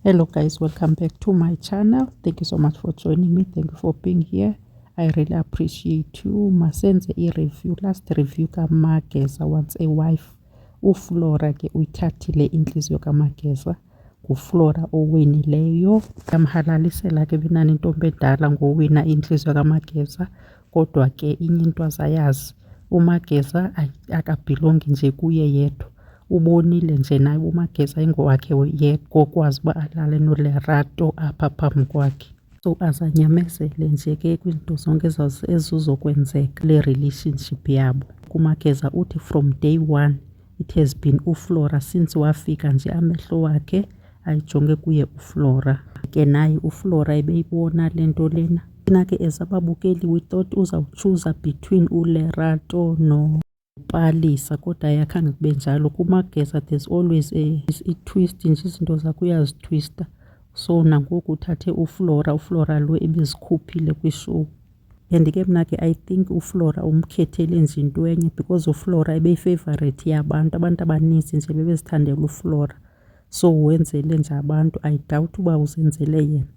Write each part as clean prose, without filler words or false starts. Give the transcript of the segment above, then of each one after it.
Hello guys, welcome back to my channel. Thank you so much for joining me. Thank you for being here. I really appreciate you. Masenze i-review, last review kaMageza Wants a Wife. UFlora ke uyithathile inhliziyo kaMageza. NguFlora owinileyo. Yamhalalisela ke binani intombi endala ngowina inhliziyo kaMageza. Kodwa ke inye into azayazi, uMageza akabhilongi nje kuye yedwa. Ubonile nje naye uMageza ingowakhe yedwa okwazi uba alale noLerato apha phambi kwakhe. So azanyamezele nje ke kwizinto zonke ezizokwenzeka kule relationship yabo. uMageza uthi from day one it has been uFlora since wafika nje amehlo wakhe ayijonge kuye uFlora. Ke naye uFlora ebeyibona le nto lena. Thina ke ezababukeli we thought uzawuchuza between uLerato Palisa, kodwa yakhange kube njalo. kuMageza there's always a twist nje, izinto zakhe uyazitwista. So nangoku uthathe uFlora lo ebezikhuphile kwishow. And ke mna ke I think uFlora umkhethele nje into enye because uFlora ebeyi-favorite yabantu. Abantu abaninzi nje bebezithandela uFlora. So wenzele nje abantu, I doubt uba uzenzele yena.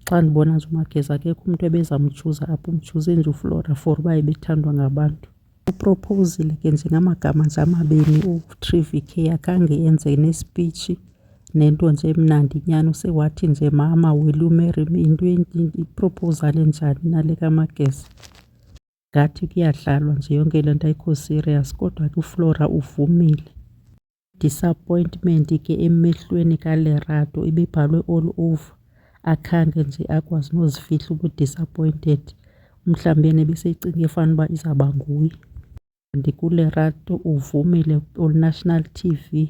Xa ndibona nje uMageza akekho umntu ebezamchuza apho, umchuze nje uFlora for uba ebethandwa ngabantu. Upropozile ke njengamagama nje amabini uTrivik akhange enze nespeech nento nje emnandi nyani. Usewathi nje mama will you marry me, into iproposal enjani nale kaMageza. Ngathi kuyadlalwa nje yonke le nto ayikho serious, kodwa ke uFlora uvumile. Disappointment ke emehlweni kaLerato ibibhalwe all over. Akhange nje akwazi nozifihla ubu-disappointed. Mhlawumbi yena ebeseyicinga efana uba izawuba nguye. kuLerato uvumile national TV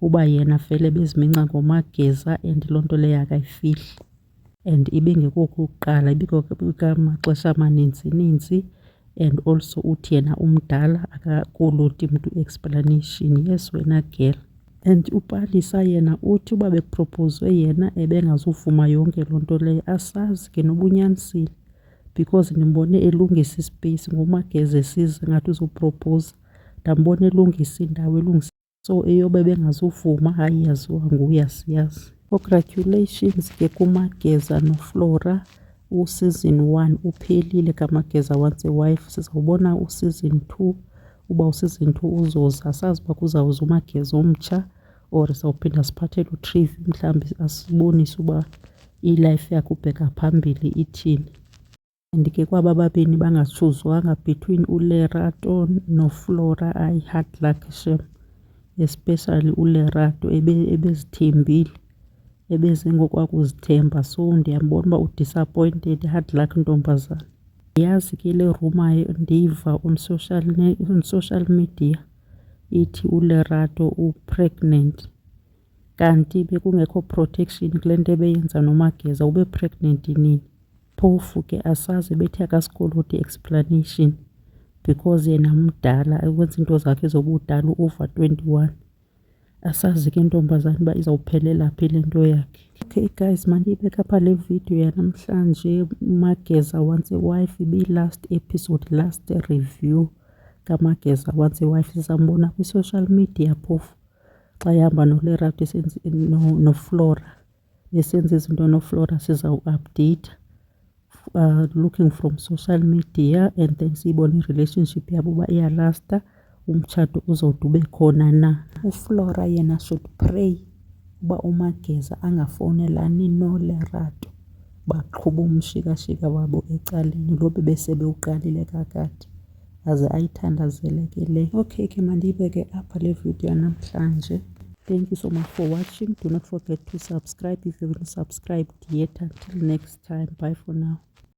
uba yena vele beziminca ngoMageza and loo nto leyo akayifihli. And ibingekokuqala, ibikamaxesha amaninzi. And also uthi yena umdala akakoloti mntu explanation. Yes wena girl. And uPalisa yena uthi uba bekupropozwe yena ebengazuvuma yonke loo nto leyo. Asazi ke nobunyanisile because ndimbone elungisa ispace ngoMageza esiza ngathi uzopropose. Ndambona elungisa indawo elungisa. So eyoba bengazuvuma hayi yaziwa nguye asiyazi. Congratulations ke kuMageza noFlora. Season 1 uphelile kaMageza Wants a Wife. Sizawubona season 2. Uba season 2 uzoza asazi uba kuzawuza uMageza omtsha or sizawuphinda siphathele uTrivik mhlawumbi asibonise uba ilife yakhe ubheka phambili ithini. And ke kwaba babini bangachuzwanga between uLerato noFlora, ayi hard luck shem. Especially uLerato ebezithembile, ebeze ngokwakuzithemba. So ndiyambona uba udisappointed. Hard luck ntombazana. Yazi ke le rumor ndiva on social media ithi uLerato upregnant, kanti bekungekho protection kule nto ebeyenza noMageza. Ube pregnant nini? Phofu ke asazi bethi akasikoloti explanation because yena mdala ekwenza into zakhe zobudala over 21. Asazi ke intombazana uba izawuphelela phi le nto yakhe. Okay guys, mandiyibeka apha le video yanamhlanje. uMageza Wants a Wife ibi-last episode, last review kaMageza Wants a Wife. Sizambona kwi-social media phofu xa ihamba noLerato noFlora besenza izinto noFlora. Sizawu-update looking from social media and then siyibone i-relationship yabo uba iyalasta, umtshato uzawude ube khona na. uFlora yena should pray uba uMageza angafowunelani noLerato baqhuba umshikashika wabo ecaleni lo bebesebewuqalile kakade, aze ayithandazele ke le. Okay ke mandiyibeke apha le video yanamhlanje. Thank you so much for watching. Do not forget to subscribe if you haven't subscribed yet. Until next time, bye for now.